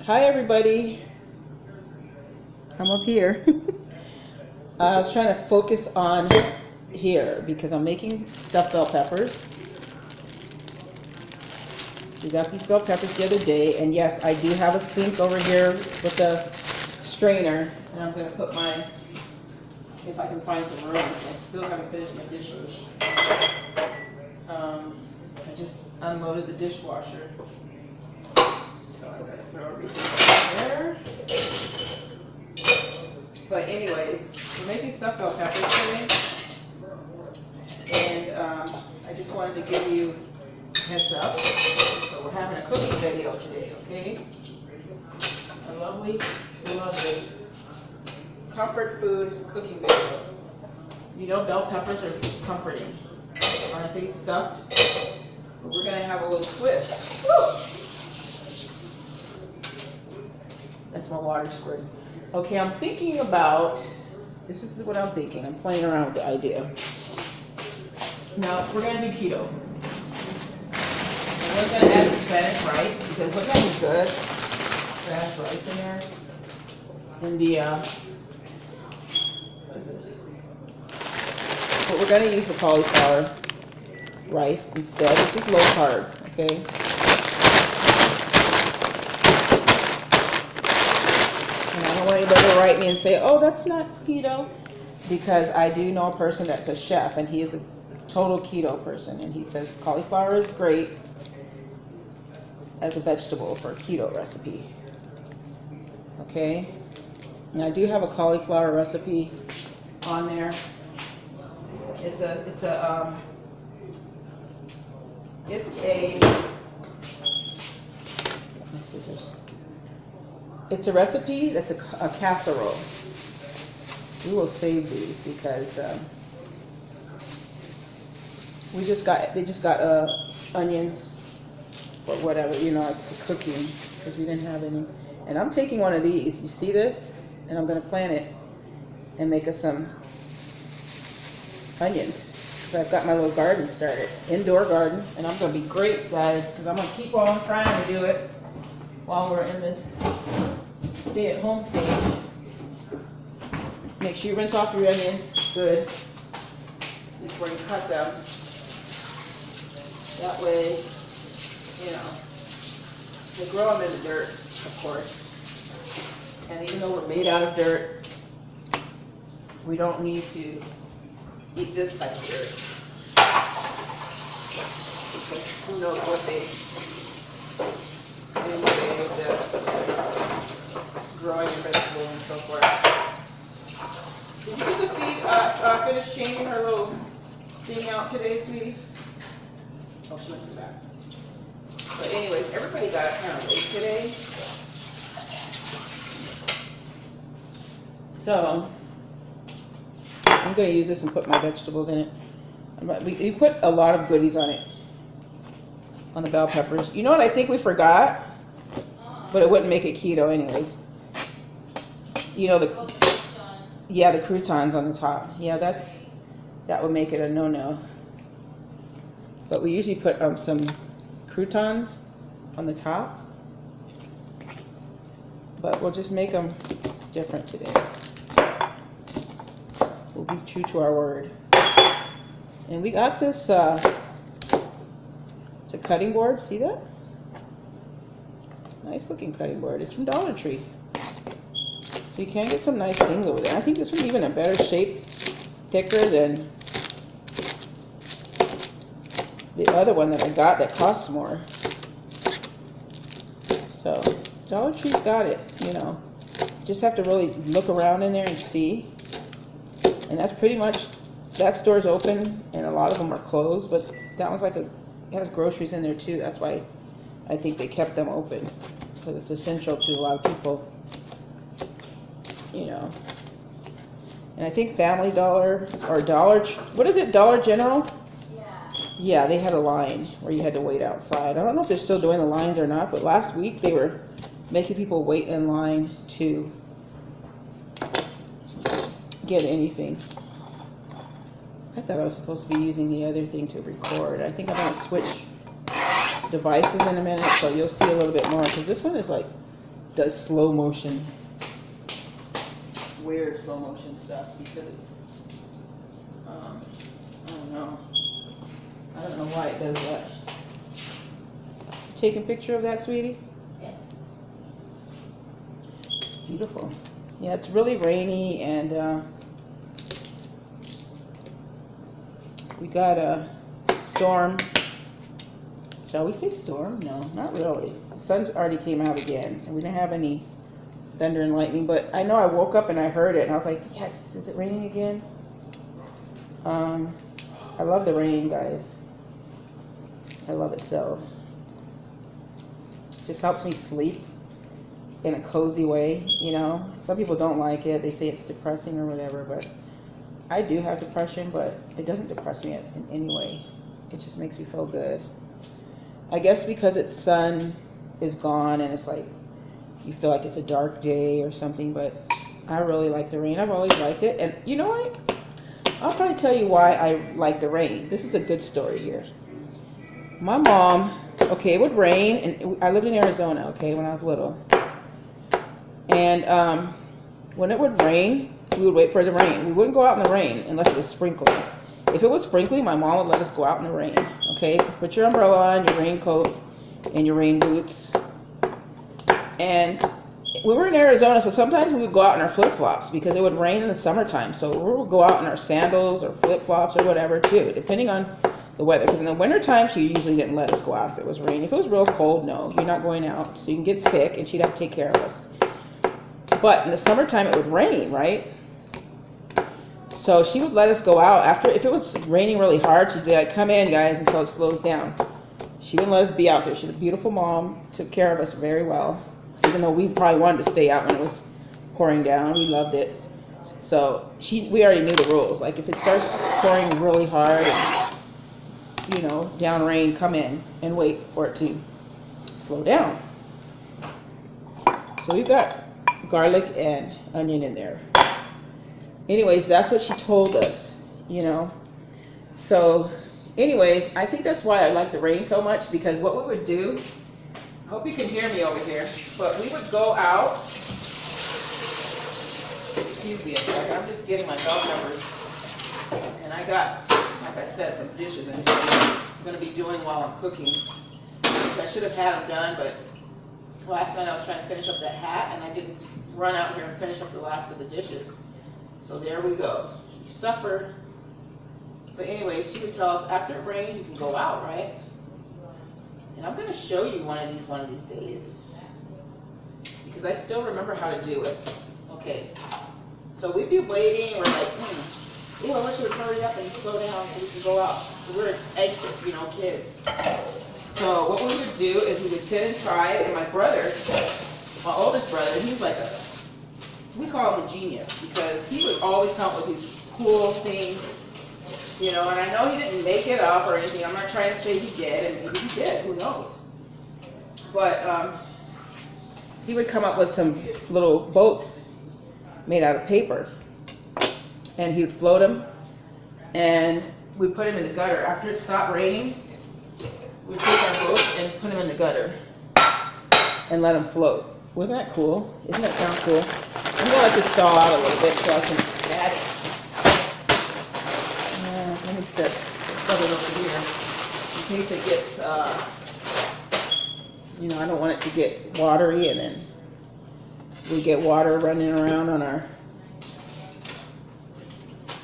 Hi everybody, I'm up here. I was trying to focus on here because I'm making stuffed bell peppers. We got these bell peppers the other day, and yes, I do have a sink over here with a strainer, and I'm going to put my, if I can find some room, I still haven't finished my dishes. I just unloaded the dishwasher. So I gotta throw everything in there. But anyways, we're making stuffed bell peppers today. And I just wanted to give you a heads up. So we're having a cooking video today, okay? A lovely comfort food cooking video. You know, bell peppers are comforting. Aren't they stuffed? But we're gonna have a little twist. Woo! That's my water squirt. Okay, I'm thinking about, this is what I'm thinking. I'm playing around with the idea. Now, we're going to do keto. And we're going to add Spanish rice, because wouldn't that be good? Spanish rice in there. In the, what is this? But we're going to use the cauliflower rice instead. This is low carb, okay? I don't want anybody to write me and say, oh, that's not keto, because I do know a person that's a chef, and he is a total keto person, and he says cauliflower is great as a vegetable for a keto recipe. Okay, and I do have a cauliflower recipe on there. It's my scissors. It's a recipe that's a casserole. We will save these because they just got onions or whatever, you know, for cooking, because we didn't have any. And I'm taking one of these. You see this? And I'm going to plant it and make us some onions, because I've got my little garden started, indoor garden, and I'm going to be great, guys, because I'm going to keep on trying to do it while we're in this stay-at-home stage. Make sure you rinse off your onions good before you cut them. That way, you know, they grow them in the dirt, of course. And even though we're made out of dirt, we don't need to eat this type of dirt. Because who knows what they growing your vegetables and so forth. Did you get the feed, finish changing her little thing out today, sweetie? Oh, she went to the back. But anyways, everybody got kind of late today. So, I'm going to use this and put my vegetables in it. We put a lot of goodies on it. On the bell peppers. You know what I think we forgot? But it wouldn't make it keto anyways. You know, the croutons on the top. Yeah, that would make it a no-no. But we usually put some croutons on the top. But we'll just make them different today. We'll be true to our word. And we got this, it's a cutting board. See that? Nice looking cutting board. It's from Dollar Tree. So you can get some nice things over there. I think this one's even a better shape, thicker than the other one that I got that costs more. So Dollar Tree's got it, you know. Just have to really look around in there and see. And that's pretty much, that store's open and a lot of them are closed, but that one's like it has groceries in there too. That's why I think they kept them open, because it's essential to a lot of people, you know. And I think Family Dollar or what is it, Dollar General? Yeah, they had a line where you had to wait outside. I don't know if they're still doing the lines or not, but last week they were making people wait in line to get anything. I thought I was supposed to be using the other thing to record. I think I'm going to switch devices in a minute, so you'll see a little bit more, because this one is like does slow motion, weird slow motion stuff because it's, I don't know. I don't know why it does that. Taking a picture of that, sweetie? Yes. Beautiful. Yeah, it's really rainy, and we got a storm. Shall we say storm? No, not really. The sun's already came out again, and we didn't have any thunder and lightning, but I know I woke up and I heard it, and I was like, yes, is it raining again? I love the rain, guys. I love it so. It just helps me sleep in a cozy way, you know. Some people don't like it. They say it's depressing or whatever, but I do have depression, but it doesn't depress me in any way. It just makes me feel good. I guess because its sun is gone and it's like, you feel like it's a dark day or something, but I really like the rain. I've always liked it. And you know what? I'll probably tell you why I like the rain. This is a good story here. My mom, okay, it would rain, and I lived in Arizona, okay, when I was little. And when it would rain, we would wait for it to rain. We wouldn't go out in the rain unless it was sprinkling. If it was sprinkling, my mom would let us go out in the rain, okay? Put your umbrella on, your raincoat, and your rain boots. And we were in Arizona, so sometimes we would go out in our flip-flops because it would rain in the summertime. So we would go out in our sandals or flip-flops or whatever too, depending on the weather. Because in the wintertime, she usually didn't let us go out if it was raining. If it was real cold, no, you're not going out. So you can get sick, and she'd have to take care of us. But in the summertime, it would rain, right? So she would let us go out after, if it was raining really hard, she'd be like, come in, guys, until it slows down. She didn't let us be out there. She was a beautiful mom, took care of us very well. Even though we probably wanted to stay out when it was pouring down. We loved it. So we already knew the rules. Like if it starts pouring really hard, and, you know, down rain, come in and wait for it to slow down. So we've got garlic and onion in there. Anyways, that's what she told us, you know. So anyways, I think that's why I like the rain so much, because what we would do, I hope you can hear me over here, but we would go out. Excuse me a second, I'm just getting my bell peppers. And I got, like I said, some dishes in here I'm going to be doing while I'm cooking, which I should have had them done, but last night I was trying to finish up that hat, and I didn't run out here and finish up the last of the dishes. So there we go. You suffer. But anyway, she would tell us after it rains, you can go out, right? And I'm going to show you one of these days, because I still remember how to do it. Okay. So we'd be waiting. We're like, I wish you would hurry up and slow down so we can go out. We're anxious, you know, kids. So what we would do is we would sit inside, and my brother, my oldest brother, he's like we call him a genius, because he would always come up with these cool things, you know, and I know he didn't make it up or anything. I'm not trying to say he did, and maybe he did, who knows. But he would come up with some little boats made out of paper, and he would float them, and we'd put them in the gutter. After it stopped raining, we'd take our boats and put them in the gutter and let them float. Wasn't that cool? Doesn't that sound cool? I'm going to let this thaw out a little bit so I can add it. Let me set it over here in case it gets, you know, I don't want it to get watery, and then we get water running around on our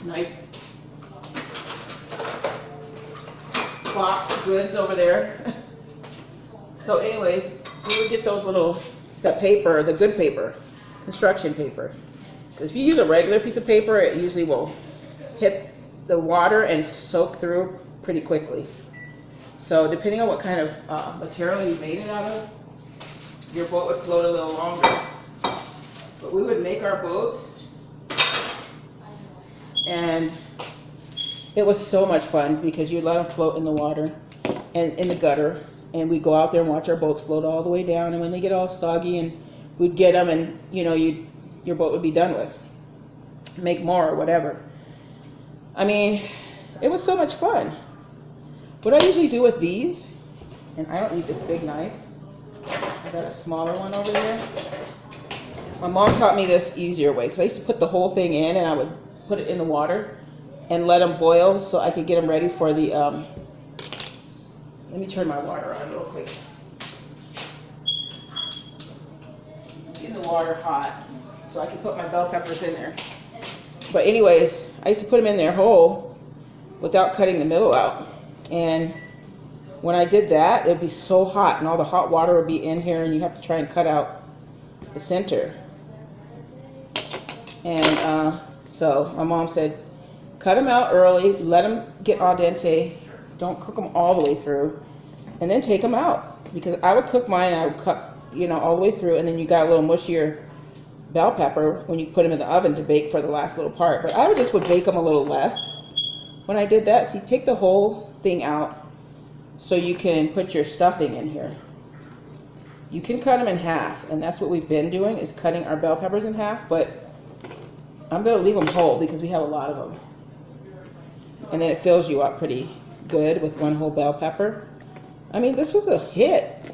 nice box of goods over there. So anyways, we would get those little, that paper, the good paper, construction paper. Because if you use a regular piece of paper, it usually will hit the water and soak through pretty quickly. So depending on what kind of material you made it out of, your boat would float a little longer. But we would make our boats, and it was so much fun because you'd let them float in the water and in the gutter, and we'd go out there and watch our boats float all the way down, and when they get all soggy, and we'd get them, and you know, your boat would be done with. Make more or whatever. I mean, it was so much fun. What I usually do with these, and I don't need this big knife, I got a smaller one over here. My mom taught me this easier way because I used to put the whole thing in and I would put it in the water and let them boil so I could get them ready for the, let me turn my water on real quick. Getting the water hot so I can put my bell peppers in there. But anyways, I used to put them in there whole without cutting the middle out. And when I did that, it'd be so hot and all the hot water would be in here and you have to try and cut out the center. And so my mom said, cut them out early, let them get al dente, don't cook them all the way through, and then take them out. Because I would cook mine and I would cut, you know, all the way through, and then you got a little mushier bell pepper when you put them in the oven to bake for the last little part. But I would bake them a little less when I did that. So you take the whole thing out so you can put your stuffing in here. You can cut them in half, and that's what we've been doing, is cutting our bell peppers in half, but I'm going to leave them whole because we have a lot of them. And then it fills you up pretty good with one whole bell pepper. I mean, this was a hit.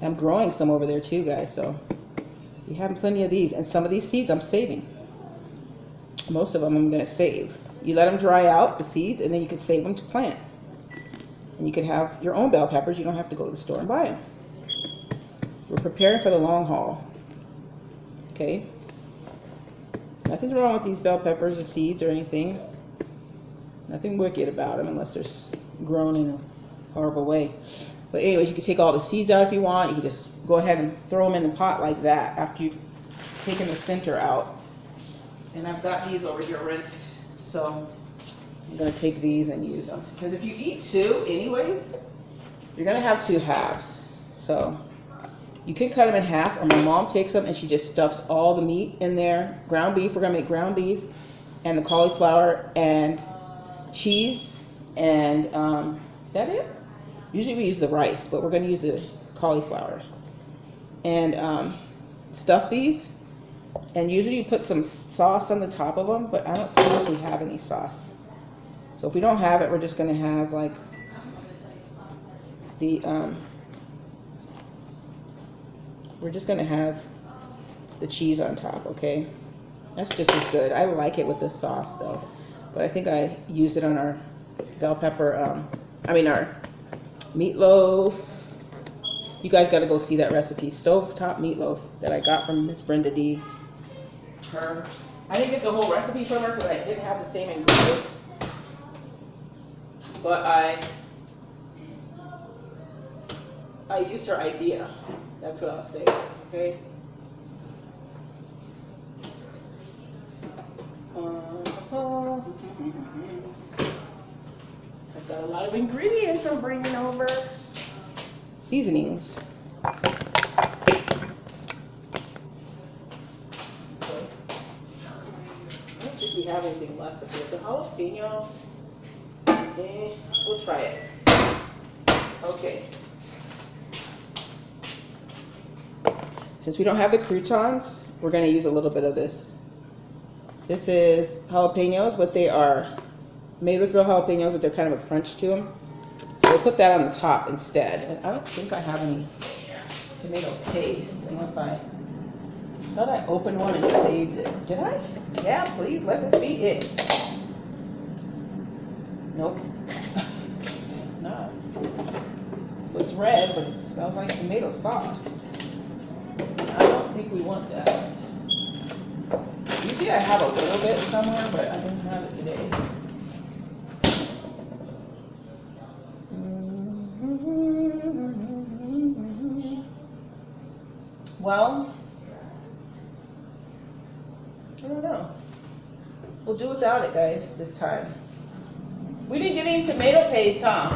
I'm growing some over there too, guys, so we have plenty of these. And some of these seeds I'm saving. Most of them I'm going to save. You let them dry out, the seeds, and then you can save them to plant. And you can have your own bell peppers. You don't have to go to the store and buy them. We're preparing for the long haul. Okay? Nothing wrong with these bell peppers, the seeds or anything. Nothing wicked about them unless they're grown in a horrible way. But anyways, you can take all the seeds out if you want. You can just go ahead and throw them in the pot like that after you've taken the center out. And I've got these over here rinsed, so I'm going to take these and use them. Because if you eat two anyways, you're going to have two halves. So you can cut them in half, or my mom takes them and she just stuffs all the meat in there. Ground beef, we're going to make ground beef, and the cauliflower and cheese, and is that it? Usually we use the rice, but we're going to use the cauliflower. And stuff these, and usually you put some sauce on the top of them, but I don't know if we have any sauce. So if we don't have it, we're just going to have like the we're just going to have the cheese on top, okay? That's just as good. I like it with this sauce though, but I think I used it on our bell pepper, our meatloaf. You guys got to go see that recipe, stovetop meatloaf, that I got from Miss Brenda D. I didn't get the whole recipe from her because I didn't have the same ingredients, but I used her idea. That's what I'll say, okay? I've got a lot of ingredients I'm bringing over. Seasonings. Okay. I don't think we have anything left of it. The jalapeno, we'll try it. Okay. Since we don't have the croutons, we're going to use a little bit of this. This is jalapenos, but they are made with real jalapenos, but they're kind of a crunch to them. So we'll put that on the top instead. And I don't think I have any tomato paste, unless I thought I opened one and saved it. Did I? Yeah, please let this be it. Nope. It's not. Looks red, but it smells like tomato sauce. I don't think we want that. Usually I have a little bit somewhere, but I didn't have it today. Well, I don't know. We'll do without it, guys, this time. We didn't get any tomato paste, huh?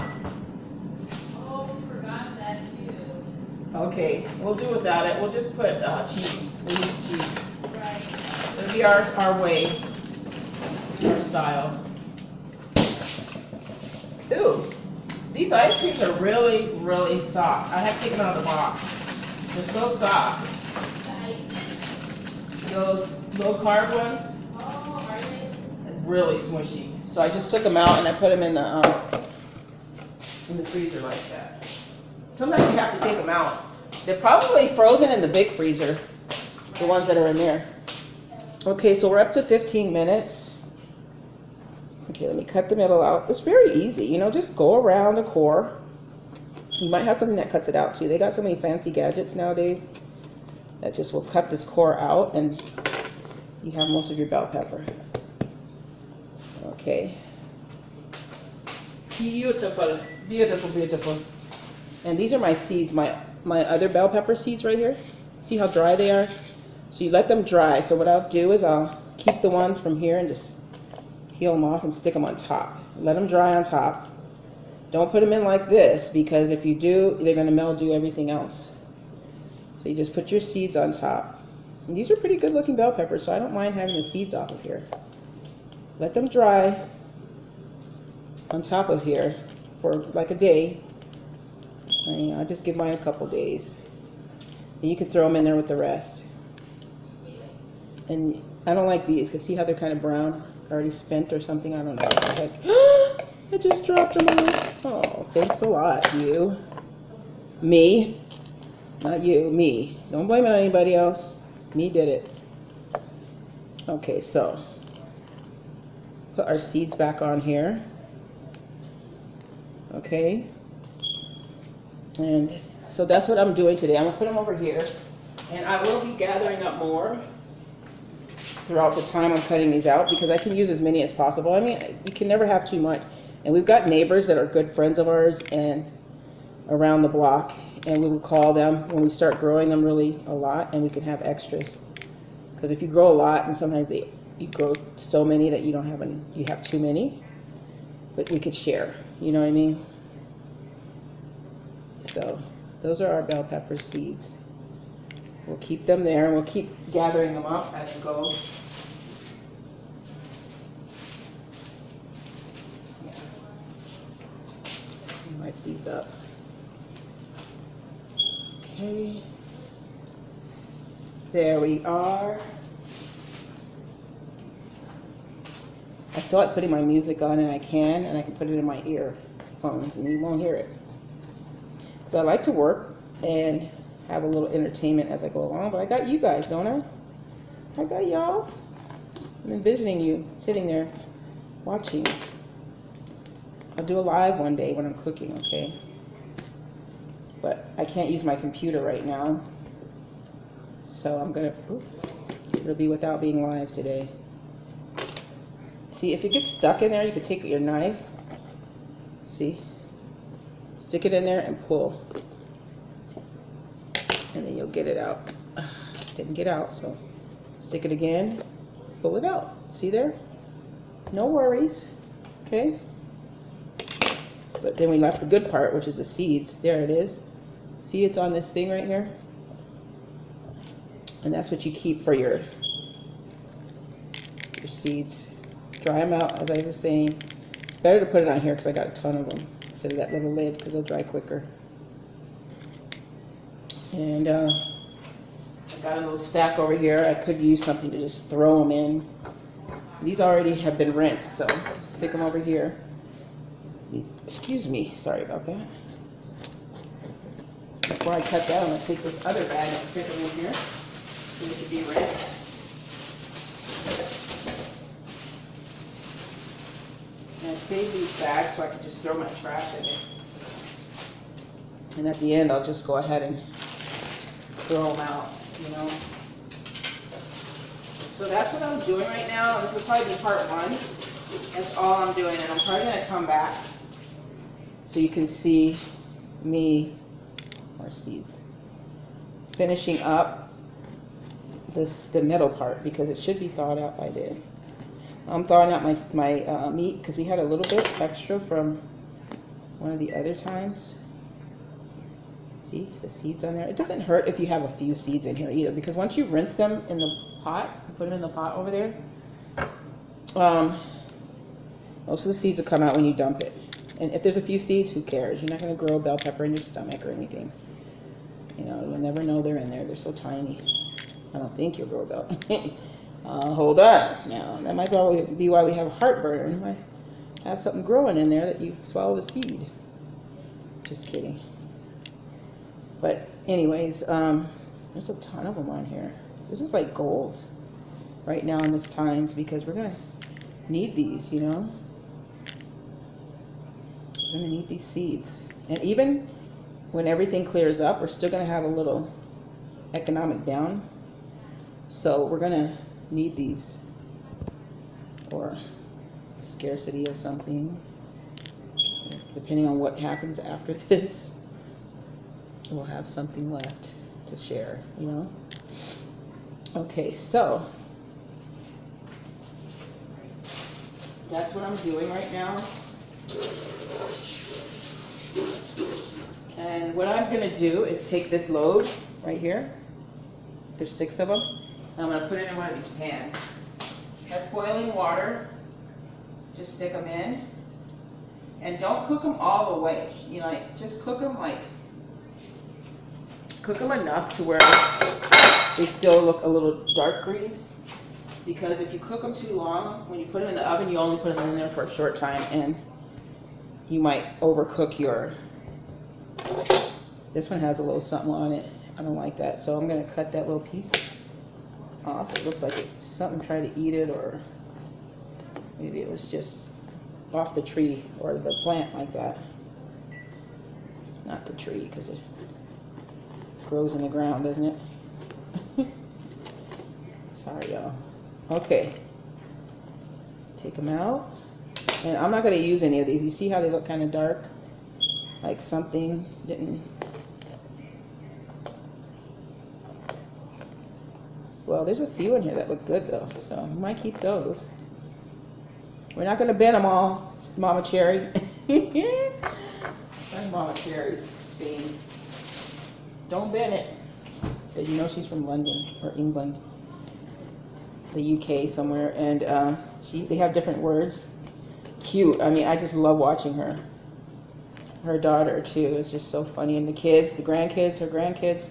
Oh, we forgot that too. Okay, we'll do without it. We'll just put cheese. We use cheese. Right. It'll be our way, our style. Ooh, these ice creams are really, really soft. I have to take them out of the box. They're so soft. Those low carb ones, Oh, are they? really smushy. So I just took them out and I put them in the freezer like that. Sometimes you have to take them out. They're probably frozen in the big freezer, the ones that are in there. Okay, so we're up to 15 minutes. Okay, let me cut the middle out. It's very easy, you know, just go around the core. You might have something that cuts it out too. They got so many fancy gadgets nowadays that just will cut this core out and you have most of your bell pepper. Okay. Beautiful, beautiful, beautiful. And these are my seeds, my other bell pepper seeds right here. See how dry they are? So you let them dry. So what I'll do is I'll keep the ones from here and just peel them off and stick them on top. Let them dry on top. Don't put them in like this, because if you do, they're going to mildew everything else. So you just put your seeds on top. And these are pretty good looking bell peppers, so I don't mind having the seeds off of here. Let them dry on top of here for like a day. And, I just give mine a couple days. And you can throw them in there with the rest. And I don't like these, because see how they're kind of brown? Already spent or something? I don't know. I just dropped them all. Oh, thanks a lot, you. Me. Not you, me. Don't blame it on anybody else. Me did it. Okay, so put our seeds back on here. Okay. And so that's what I'm doing today. I'm going to put them over here. And I will be gathering up more throughout the time I'm cutting these out, because I can use as many as possible. I mean, you can never have too much. And we've got neighbors that are good friends of ours and around the block, and we will call them when we start growing them really a lot, and we can have extras. Because if you grow a lot, and sometimes you grow so many that you don't have you have too many, but we could share. You know what I mean? So those are our bell pepper seeds. We'll keep them there, and we'll keep gathering them up as it goes. Yeah. Wipe these up. Okay. There we are. I thought putting my music on, and I can put it in my earphones, and you won't hear it. So I like to work and have a little entertainment as I go along, but I got you guys, don't I? I got y'all. I'm envisioning you sitting there watching. I'll do a live one day when I'm cooking, okay? But I can't use my computer right now, so I'm gonna, it'll be without being live today. See, if it gets stuck in there, you could take your knife, see, stick it in there and pull. And then you'll get it out. Didn't get out, so stick it again, pull it out. See there? No worries, okay? But then we left the good part, which is the seeds. There it is. See, it's on this thing right here? And that's what you keep for your seeds. Dry them out, as I was saying. Better to put it on here because I got a ton of them instead of that little lid, because they'll dry quicker. And I got a little stack over here. I could use something to just throw them in. These already have been rinsed, so stick them over here. Excuse me, sorry about that. Before I cut that, I'm going to take this other bag and stick them in here so they can be rinsed. And I save these bags so I can just throw my trash in it. And at the end, I'll just go ahead and throw them out, you know. So that's what I'm doing right now. This will probably be part one. That's all I'm doing, and I'm probably going to come back so you can see me, more seeds, finishing up the middle part, because it should be thawed out by then. I'm thawing out my meat because we had a little bit extra from one of the other times. See the seeds on there? It doesn't hurt if you have a few seeds in here either, because once you rinse them in the pot, you put them in the pot over there, most of the seeds will come out when you dump it. And if there's a few seeds, who cares? You're not going to grow a bell pepper in your stomach or anything. You know, you'll never know they're in there. They're so tiny. I don't think you'll grow a bell. Hold on. Now, that might probably be why we have heartburn. You might have something growing in there that you swallow the seed. Just kidding. But anyways, there's a ton of them on here. This is like gold right now in this times because we're gonna need these, you know. We're gonna need these seeds. And even when everything clears up, we're still gonna have a little economic down. So we're gonna need these, or scarcity of some things. Depending on what happens after this, we'll have something left to share, you know. Okay, so that's what I'm doing right now. And what I'm gonna do is take this load right here. There's 6 of them. And I'm gonna put it in one of these pans. That's boiling water. Just stick them in. And don't cook them all the way. You know, like, just cook them enough to where they still look a little dark green. Because if you cook them too long, when you put them in the oven, you only put them in there for a short time, and you might overcook your. This one has a little something on it. I don't like that, so I'm gonna cut that little piece off. It looks like something tried to eat it, or maybe it was just off the tree or the plant like that. Not the tree, because it grows in the ground, doesn't it? Sorry, y'all. Okay. Take them out. And I'm not going to use any of these. You see how they look kind of dark? Like something didn't... Well, there's a few in here that look good, though. So I might keep those. We're not going to bend them all, Mama Cherry. That's Mama Cherry's saying, don't bend it. Because you know she's from London, or England. The UK somewhere. And they have different words. Cute. I mean, I just love watching her. Her daughter, too, is just so funny. And the kids, the grandkids, her grandkids,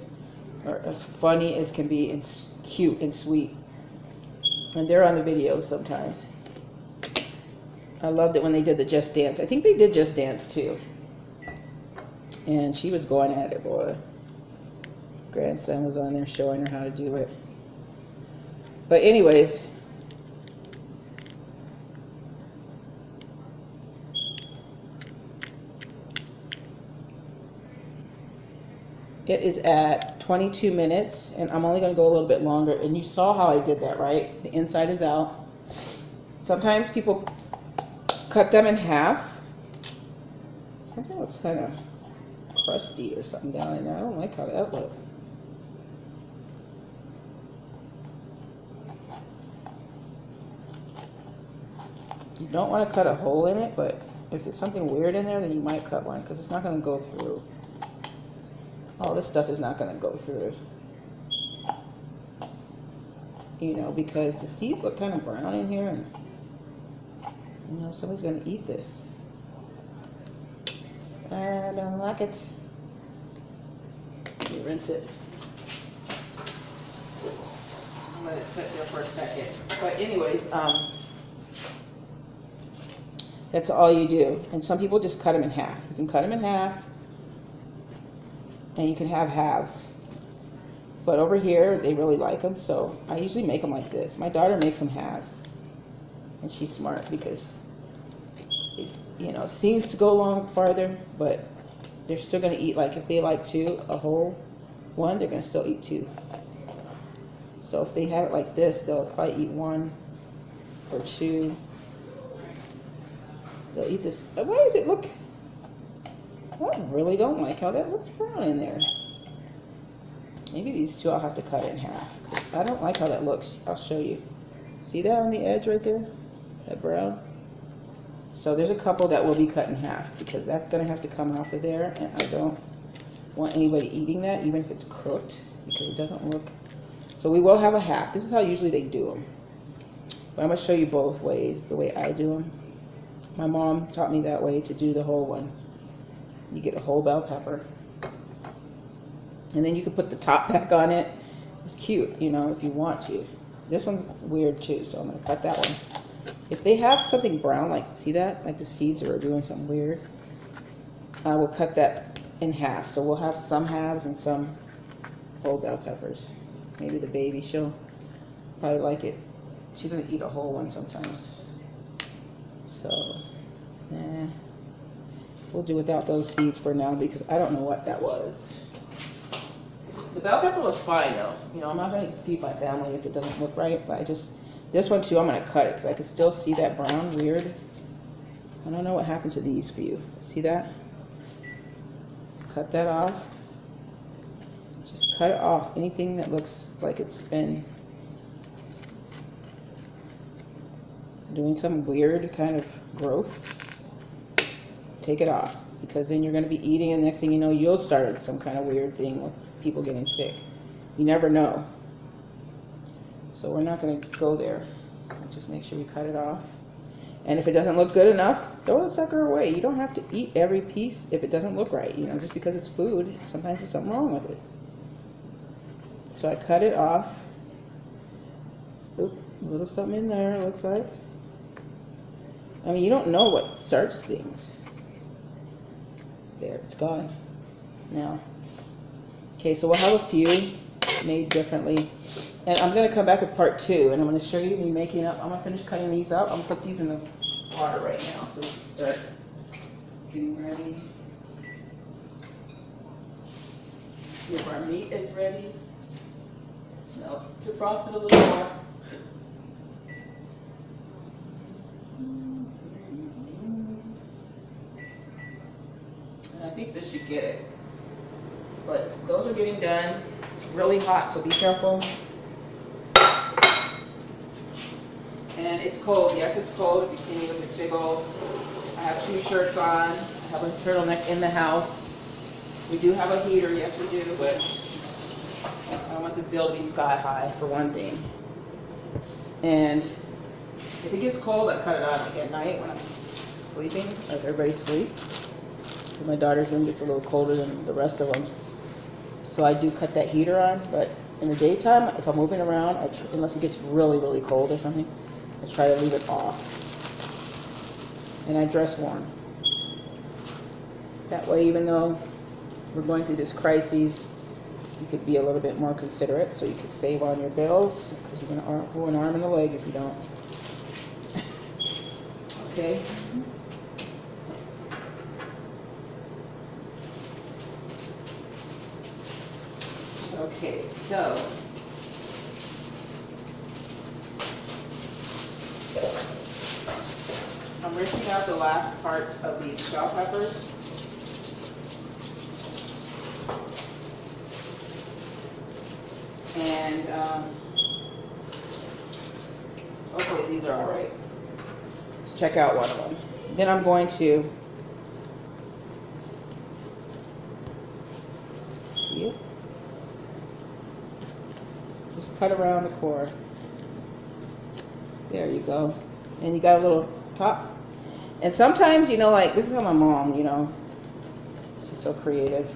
are as funny as can be, and cute and sweet. And they're on the videos sometimes. I loved it when they did the Just Dance. I think they did Just Dance too. And she was going at it, boy. Grandson was on there showing her how to do it. But anyways, it is at 22 minutes, and I'm only going to go a little bit longer. And you saw how I did that, right? The inside is out. Sometimes people cut them in half. Something looks kind of crusty or something down in there. I don't like how that looks. You don't want to cut a hole in it, but if there's something weird in there, then you might cut one, because it's not going to go through. All this stuff is not going to go through. You know, because the seeds look kind of brown in here, and you know, somebody's going to eat this. I don't like it. You rinse it. Let it sit there for a second. But anyways, that's all you do. And some people just cut them in half. You can cut them in half, and you can have halves. But over here, they really like them, so I usually make them like this. My daughter makes them halves, and she's smart because it, you know, seems to go along farther, but they're still going to eat, like if they like a whole one, they're going to still eat 2. So if they have it like this, they'll probably eat 1 or 2. They'll eat this. Why does it look... I really don't like how that looks brown in there. Maybe these 2 I'll have to cut in half. 'Cause I don't like how that looks. I'll show you. See that on the edge right there? That brown? So there's a couple that will be cut in half, because that's going to have to come off of there, and I don't want anybody eating that, even if it's cooked, because it doesn't look... So we will have a half. This is how usually they do them. But I'm going to show you both ways, the way I do them. My mom taught me that way to do the whole one. You get a whole bell pepper. And then you can put the top back on it. It's cute, you know, if you want to. This one's weird too, so I'm going to cut that one. If they have something brown, like, see that? Like the seeds are doing something weird. I will cut that in half. So we'll have some halves and some whole bell peppers. Maybe the baby, she'll probably like it. She doesn't eat a whole one sometimes. So, we'll do without those seeds for now because I don't know what that was. The bell pepper looks fine though. You know, I'm not going to feed my family if it doesn't look right, but this one too, I'm going to cut it because I can still see that brown weird. I don't know what happened to these for you. See that? Cut that off. Just cut it off. Anything that looks like it's been doing some weird kind of growth, take it off, because then you're going to be eating and next thing you know you'll start some kind of weird thing with people getting sick. You never know. So we're not going to go there. Just make sure we cut it off. And if it doesn't look good enough, throw the sucker away. You don't have to eat every piece if it doesn't look right. You know, just because it's food, sometimes there's something wrong with it. So I cut it off. Oop, a little something in there, it looks like. I mean, you don't know what starts things. There, it's gone now. Okay, so we'll have a few made differently. And I'm going to come back with part 2, and I'm going to show you me making up. I'm going to finish cutting these up. I'm going to put these in the water right now so we can start getting ready. See if our meat is ready. No, defrost it a little more. And I think this should get it. But those are getting done. It's really hot, so be careful. And it's cold. Yes, it's cold. If you see me with this big old, I have 2 shirts on. I have a turtleneck in the house. We do have a heater. Yes, we do. But I don't want the bill to be sky high for one thing. And if it gets cold, I cut it on like at night when I'm sleeping, like everybody's asleep. My daughter's room gets a little colder than the rest of them. So I do cut that heater on. But in the daytime, if I'm moving around, unless it gets really, really cold or something, I try to leave it off. And I dress warm. That way, even though we're going through this crisis, you could be a little bit more considerate, so you could save on your bills, because you're going to go an arm and a leg if you don't. Okay? Okay, so I'm rinsing out the last part of these bell peppers. And hopefully these are all right. Let's check out one of them. Then I'm going to see it. Just cut around the core. There you go. And you got a little top. And sometimes, you know, like, this is how my mom, you know, she's so creative.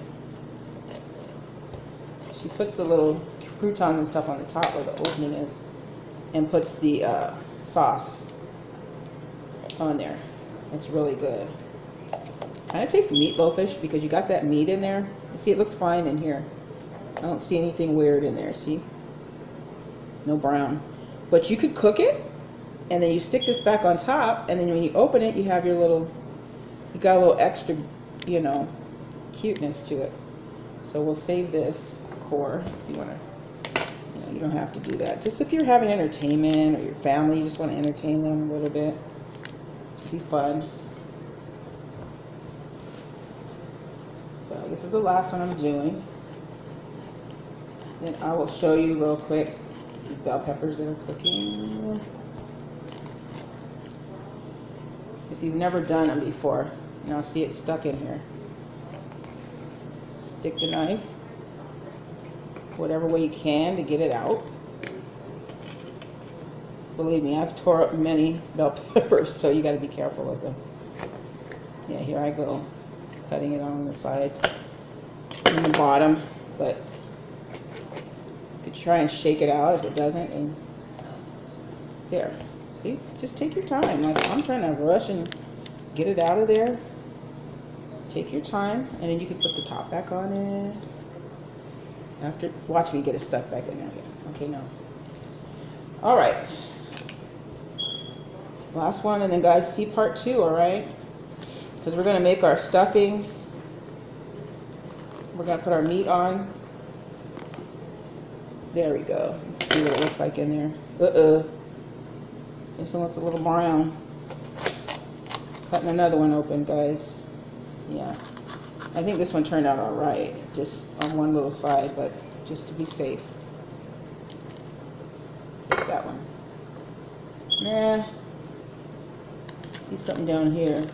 She puts the little croutons and stuff on the top where the opening is and puts the sauce on there. It's really good. Kind of tastes meatloafish because you got that meat in there. You see, it looks fine in here. I don't see anything weird in there, see? No brown. But you could cook it, and then you stick this back on top, and then when you open it, you have your little, you got a little extra, you know, cuteness to it. So we'll save this core if you want to, you know, you don't have to do that. Just if you're having entertainment or your family, you just want to entertain them a little bit. It'll be fun. So this is the last one I'm doing. Then I will show you real quick these bell peppers that are cooking. If you've never done them before, now see it's stuck in here. Stick the knife whatever way you can to get it out. Believe me, I've tore up many bell peppers, so you got to be careful with them. Yeah, here I go, cutting it on the sides and the bottom, but you could try and shake it out if it doesn't. And there, see, just take your time. Like, I'm trying to rush and get it out of there. Take your time, and then you can put the top back on it. After, watch me get it stuck back in there. Okay, no. All right. Last one, and then guys, see part 2, all right? Because we're gonna make our stuffing. We're gonna put our meat on. There we go. Let's see what it looks like in there. This one looks a little brown. Cutting another one open, guys. Yeah. I think this one turned out all right, just on one little side, but just to be safe. That one. Nah. See something down here.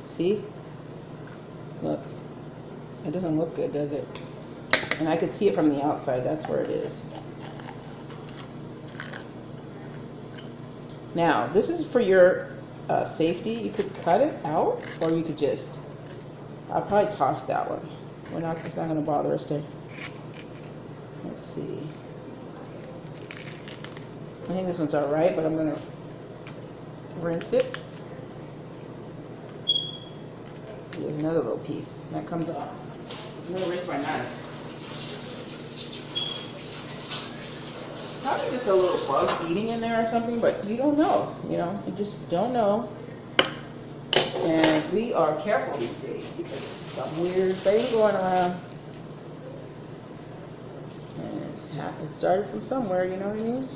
See? Look. It doesn't look good, does it? And I can see it from the outside. That's where it is. Now, this is for your safety. You could cut it out, or you could just, I'll probably toss that one. It's not gonna bother us to, let's see. I think this one's all right, but I'm gonna rinse it. There's another little piece that comes off. I'm gonna rinse my knife. Probably just a little bug eating in there or something, but you don't know, you know, you just don't know. And we are careful these days because some weird thing going around. And it started from somewhere, you know what I mean?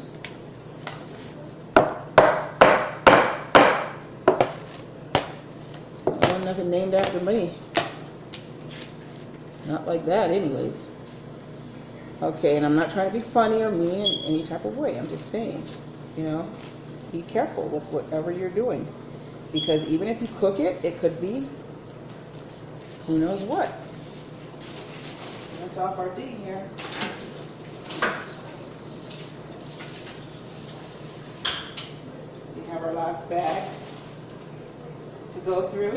I don't want nothing named after me. Not like that anyways. Okay, and I'm not trying to be funny or mean in any type of way. I'm just saying, you know, be careful with whatever you're doing. Because even if you cook it, it could be who knows what. That's off our thing here. We have our last bag to go through.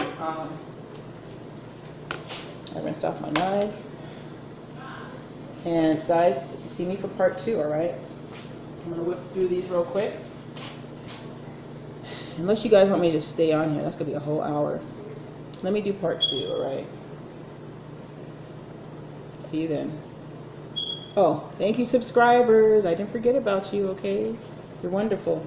I rinsed off my knife. And guys, see me for part 2, all right? I'm gonna whip through these real quick. Unless you guys want me to just stay on here, that's gonna be a whole hour. Let me do part 2, all right? See you then. Oh, thank you subscribers. I didn't forget about you, okay? You're wonderful.